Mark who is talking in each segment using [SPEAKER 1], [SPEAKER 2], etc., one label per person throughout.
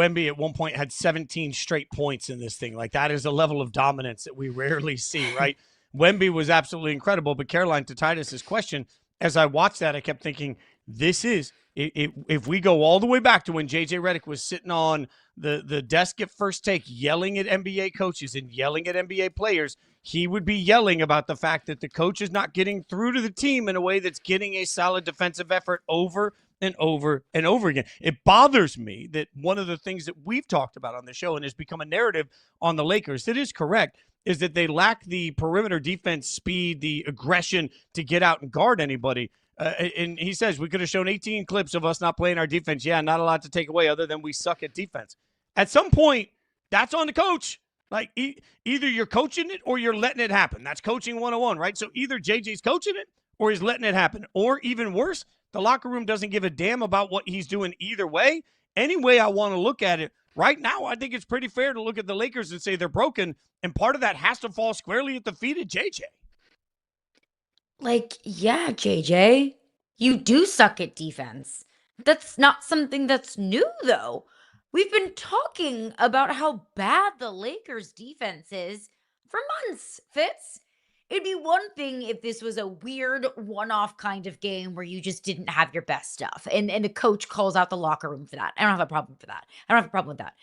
[SPEAKER 1] Wemby at one point had 17 straight points in this thing. Like, that is a level of dominance that we rarely see, right? Wemby was absolutely incredible. But Caroline, to Titus's question, as I watched that, I kept thinking, this is, if we go all the way back to when JJ Redick was sitting on the desk at First Take yelling at NBA coaches and yelling at NBA players, he would be yelling about the fact that the coach is not getting through to the team in a way that's getting a solid defensive effort over and over and over again. It bothers me that one of the things that we've talked about on the show and has become a narrative on the Lakers that is correct is that they lack the perimeter defense speed, the aggression to get out and guard anybody. And he says, we could have shown 18 clips of us not playing our defense. Yeah, not a lot to take away other than we suck at defense. At some point, that's on the coach. Like, either you're coaching it or you're letting it happen. That's coaching 101, right? So either JJ's coaching it or he's letting it happen. Or even worse, the locker room doesn't give a damn about what he's doing either way. Any way I want to look at it, right now, I think it's pretty fair to look at the Lakers and say they're broken, and part of that has to fall squarely at the feet of JJ.
[SPEAKER 2] Like, yeah, JJ, you do suck at defense. That's not something that's new, though. We've been talking about how bad the Lakers' defense is for months, Fitz. It'd be one thing if this was a weird one-off kind of game where you just didn't have your best stuff and the coach calls out the locker room for that. I don't have a problem for that. I don't have a problem with that.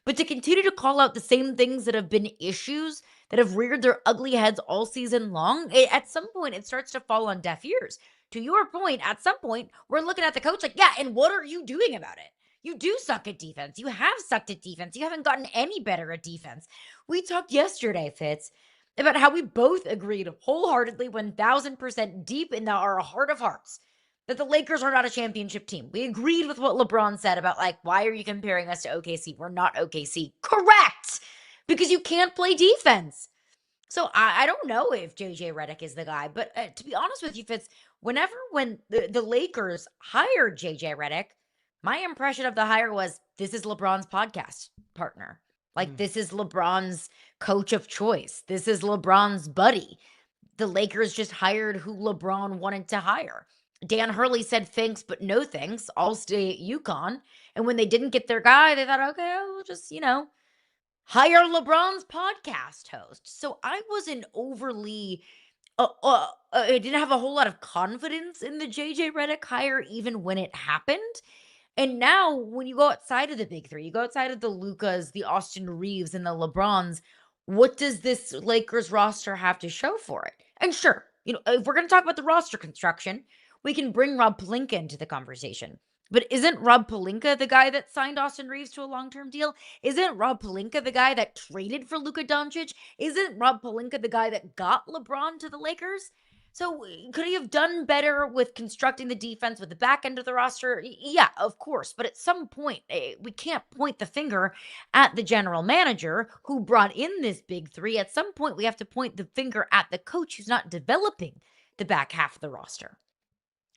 [SPEAKER 2] But to continue to call out the same things that have been issues that have reared their ugly heads all season long, at some point it starts to fall on deaf ears. To your point, at some point, we're looking at the coach like, yeah, and what are you doing about it? You do suck at defense. You have sucked at defense. You haven't gotten any better at defense. We talked yesterday, Fitz, about how we both agreed wholeheartedly, 1,000% deep in our heart of hearts, that the Lakers are not a championship team. We agreed with what LeBron said about, like, why are you comparing us to OKC? We're not OKC. Correct! Because you can't play defense. So I don't know if JJ Redick is the guy, but to be honest with you, Fitz, when the Lakers hired JJ Redick, my impression of the hire was, this is LeBron's podcast partner. Like, this is LeBron's coach of choice. This is LeBron's buddy. The Lakers just hired who LeBron wanted to hire. Dan Hurley said thanks, but no thanks. I'll stay at UConn. And when they didn't get their guy, they thought, okay, we'll just, hire LeBron's podcast host. So I wasn't overly, I didn't have a whole lot of confidence in the JJ Redick hire, even when it happened. And now when you go outside of the big three, you go outside of the Lukas, the Austin Reeves, and the LeBrons, what does this Lakers roster have to show for it? And sure, if we're going to talk about the roster construction, we can bring Rob Pelinka into the conversation. But isn't Rob Pelinka the guy that signed Austin Reeves to a long-term deal? Isn't Rob Pelinka the guy that traded for Luka Doncic? Isn't Rob Pelinka the guy that got LeBron to the Lakers? So could he have done better with constructing the defense with the back end of the roster? Yeah, of course. But at some point, we can't point the finger at the general manager who brought in this big three. At some point, we have to point the finger at the coach who's not developing the back half of the roster.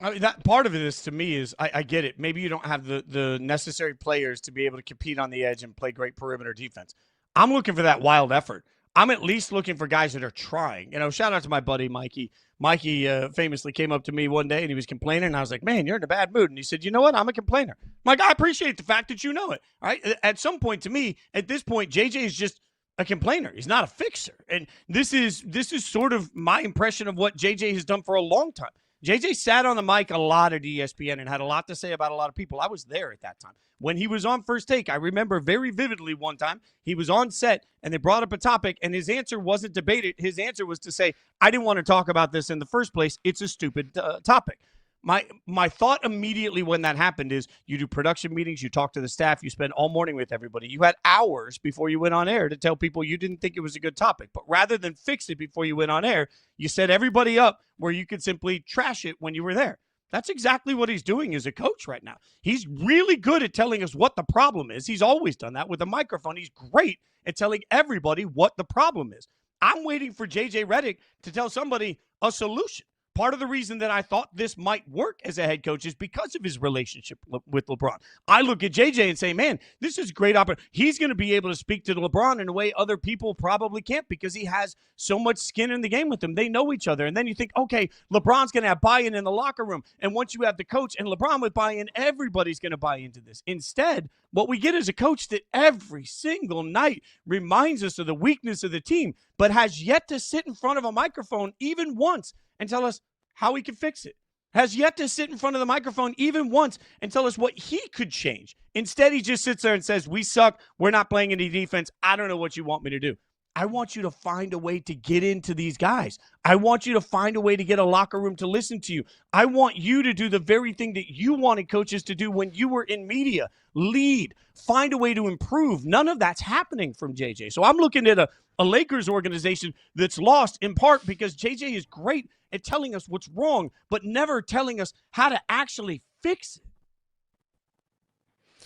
[SPEAKER 1] I mean, that part of it is, to me, is I get it. Maybe you don't have the necessary players to be able to compete on the edge and play great perimeter defense. I'm looking for that wild effort. I'm at least looking for guys that are trying. Shout out to my buddy Mikey. Mikey famously came up to me one day and he was complaining. And I was like, man, you're in a bad mood. And he said, you know what? I'm a complainer. I'm like, I appreciate the fact that you know it. All right. At some point, to me, at this point, JJ is just a complainer. He's not a fixer. And this is sort of my impression of what JJ has done for a long time. JJ sat on the mic a lot at ESPN and had a lot to say about a lot of people. I was there at that time. When he was on First Take, I remember very vividly one time he was on set and they brought up a topic and his answer wasn't debated. His answer was to say, I didn't want to talk about this in the first place. It's a stupid topic. My thought immediately when that happened is you do production meetings, you talk to the staff, you spend all morning with everybody. You had hours before you went on air to tell people you didn't think it was a good topic. But rather than fix it before you went on air, you set everybody up where you could simply trash it when you were there. That's exactly what he's doing as a coach right now. He's really good at telling us what the problem is. He's always done that with a microphone. He's great at telling everybody what the problem is. I'm waiting for JJ Redick to tell somebody a solution. part of the reason that I thought this might work as a head coach is because of his relationship with LeBron. I look at JJ and say, man, this is a great opportunity. He's going to be able to speak to LeBron in a way other people probably can't because he has so much skin in the game with them. They know each other. And then you think, okay, LeBron's going to have buy-in in the locker room. And once you have the coach and LeBron with buy-in, everybody's going to buy into this. Instead, what we get is a coach that every single night reminds us of the weakness of the team, but has yet to sit in front of a microphone even once and tell us how he can fix it. Has yet to sit in front of the microphone even once and tell us what he could change. Instead, he just sits there and says, we suck. We're not playing any defense. I don't know what you want me to do. I want you to find a way to get into these guys. I want you to find a way to get a locker room to listen to you. I want you to do the very thing that you wanted coaches to do when you were in media. Lead. Find a way to improve. None of that's happening from JJ. So I'm looking at a Lakers organization that's lost in part because JJ is great at telling us what's wrong, but never telling us how to actually fix it.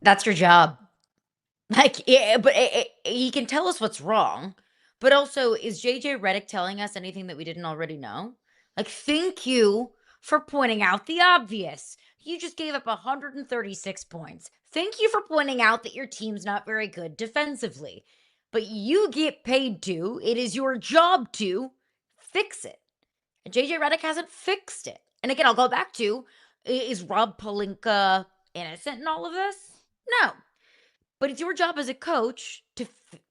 [SPEAKER 2] That's your job. Like, yeah, but he can tell us what's wrong, but also, is JJ Redick telling us anything that we didn't already know? Like, thank you for pointing out the obvious. You just gave up 136 points. Thank you for pointing out that your team's not very good defensively. But you get paid to, it is your job to fix it. And JJ Redick hasn't fixed it. And again, I'll go back to, is Rob Pelinka innocent in all of this? No. But it's your job as a coach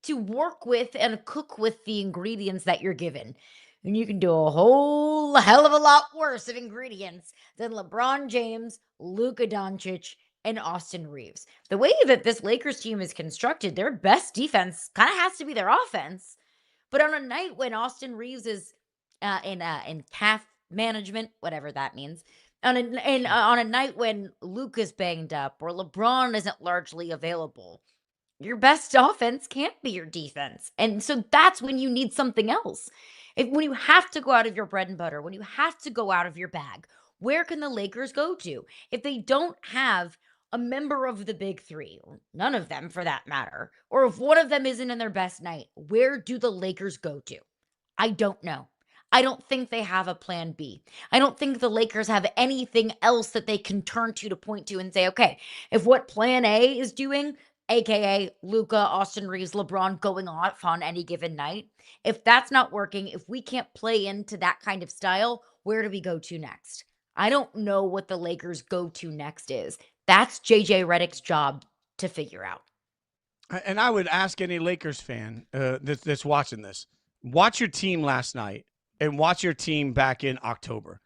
[SPEAKER 2] to work with and cook with the ingredients that you're given. And you can do a whole hell of a lot worse of ingredients than LeBron James, Luka Doncic, and Austin Reeves. The way that this Lakers team is constructed, their best defense kind of has to be their offense. But on a night when Austin Reeves is in calf management, whatever that means, on a night when Luka's banged up or LeBron isn't largely available, your best offense can't be your defense. And so that's when you need something else. When you have to go out of your bread and butter, when you have to go out of your bag, where can the Lakers go to? If they don't have a member of the big three, or none of them for that matter, or if one of them isn't in their best night, where do the Lakers go to? I don't know. I don't think they have a plan B. I don't think the Lakers have anything else that they can turn to point to and say, okay, if what plan A is doing, aka Luka, Austin Reeves, LeBron going off on any given night, if that's not working, if we can't play into that kind of style, where do we go to next? I don't know what the Lakers go to next is. That's JJ Redick's job to figure out.
[SPEAKER 1] And I would ask any Lakers fan that's watching this, watch your team last night and watch your team back in October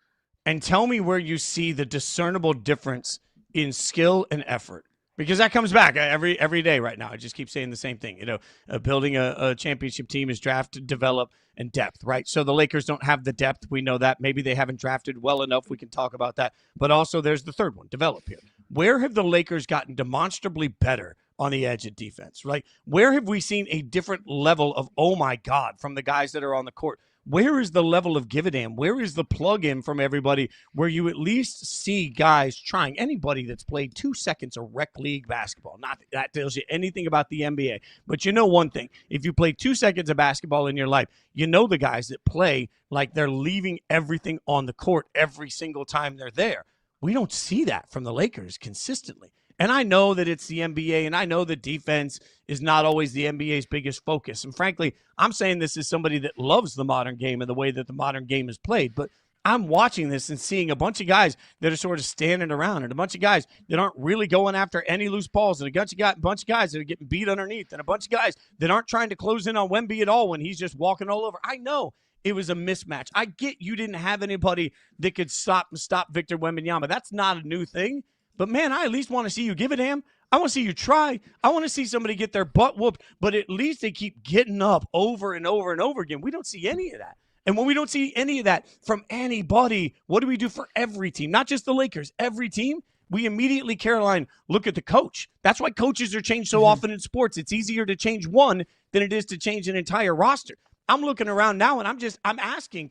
[SPEAKER 1] and tell me where you see the discernible difference in skill and effort. Because that comes back every day right now. I just keep saying the same thing. Building a championship team is draft, develop, and depth, right? So the Lakers don't have the depth. We know that. Maybe they haven't drafted well enough. We can talk about that. But also there's the third one, develop here. Where have the Lakers gotten demonstrably better on the edge of defense, right? Where have we seen a different level of, oh my God, from the guys that are on the court? Where is the level of give a damn? Where is the plug-in from everybody where you at least see guys trying? Anybody that's played 2 seconds of rec league basketball, not that that tells you anything about the NBA, but you know one thing. If you play 2 seconds of basketball in your life, you know the guys that play like they're leaving everything on the court every single time they're there. We don't see that from the Lakers consistently. And I know that it's the NBA, and I know that defense is not always the NBA's biggest focus. And frankly, I'm saying this as somebody that loves the modern game and the way that the modern game is played. But I'm watching this and seeing a bunch of guys that are sort of standing around and a bunch of guys that aren't really going after any loose balls and a bunch of guys that are getting beat underneath and a bunch of guys that aren't trying to close in on Wemby at all when he's just walking all over. I know it was a mismatch. I get you didn't have anybody that could stop Victor Wembanyama. That's not a new thing. But, man, I at least want to see you give a damn. I want to see you try. I want to see somebody get their butt whooped, but at least they keep getting up over and over and over again. We don't see any of that. And when we don't see any of that from anybody, what do we do for every team? Not just the Lakers, every team. We immediately, Caroline, look at the coach. That's why coaches are changed so often in sports. It's easier to change one than it is to change an entire roster. I'm looking around now, and I'm asking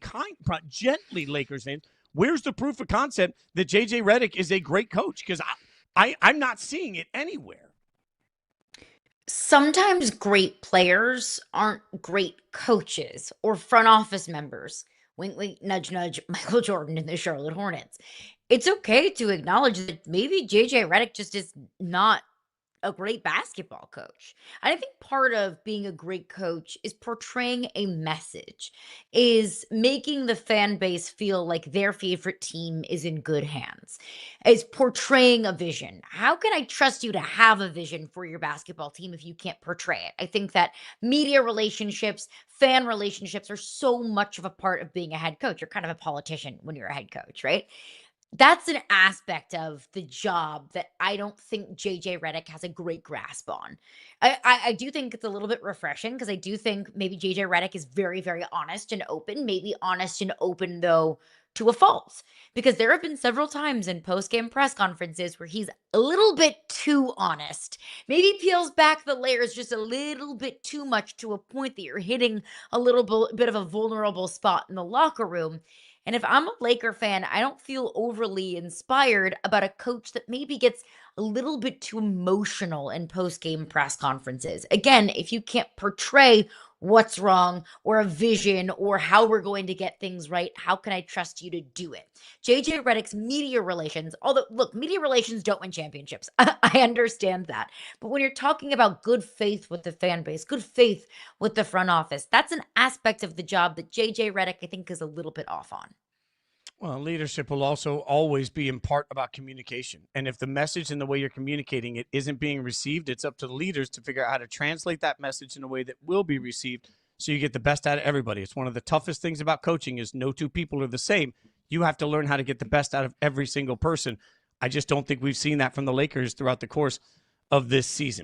[SPEAKER 1] gently, Lakers fans, where's the proof of concept that JJ Redick is a great coach? Because I'm not seeing it anywhere.
[SPEAKER 2] Sometimes great players aren't great coaches or front office members. wink, wink, nudge, nudge, Michael Jordan and the Charlotte Hornets. It's okay to acknowledge that maybe JJ Redick just is not a great basketball coach. I think part of being a great coach is portraying a message, is making the fan base feel like their favorite team is in good hands, is portraying a vision. How can I trust you to have a vision for your basketball team if you can't portray it? I think that media relationships, fan relationships are so much of a part of being a head coach. You're kind of a politician when you're a head coach, right? That's an aspect of the job that I don't think JJ Redick has a great grasp on. I do think it's a little bit refreshing because I do think maybe JJ Redick is very, very honest and open, maybe honest and open though to a fault. Because there have been several times in post-game press conferences where he's a little bit too honest. Maybe peels back the layers just a little bit too much to a point that you're hitting a little bit of a vulnerable spot in the locker room. And if I'm a Laker fan, I don't feel overly inspired about a coach that maybe gets a little bit too emotional in post-game press conferences. Again, if you can't portray what's wrong or a vision or how we're going to get things right, how can I trust you to do it? JJ Redick's media relations, although look, media relations don't win championships. I understand that. But when you're talking about good faith with the fan base, good faith with the front office, that's an aspect of the job that JJ Redick, I think, is a little bit off on.
[SPEAKER 1] Well, leadership will also always be in part about communication. And if the message and the way you're communicating it isn't being received, it's up to the leaders to figure out how to translate that message in a way that will be received so you get the best out of everybody. It's one of the toughest things about coaching is no two people are the same. You have to learn how to get the best out of every single person. I just don't think we've seen that from the Lakers throughout the course of this season.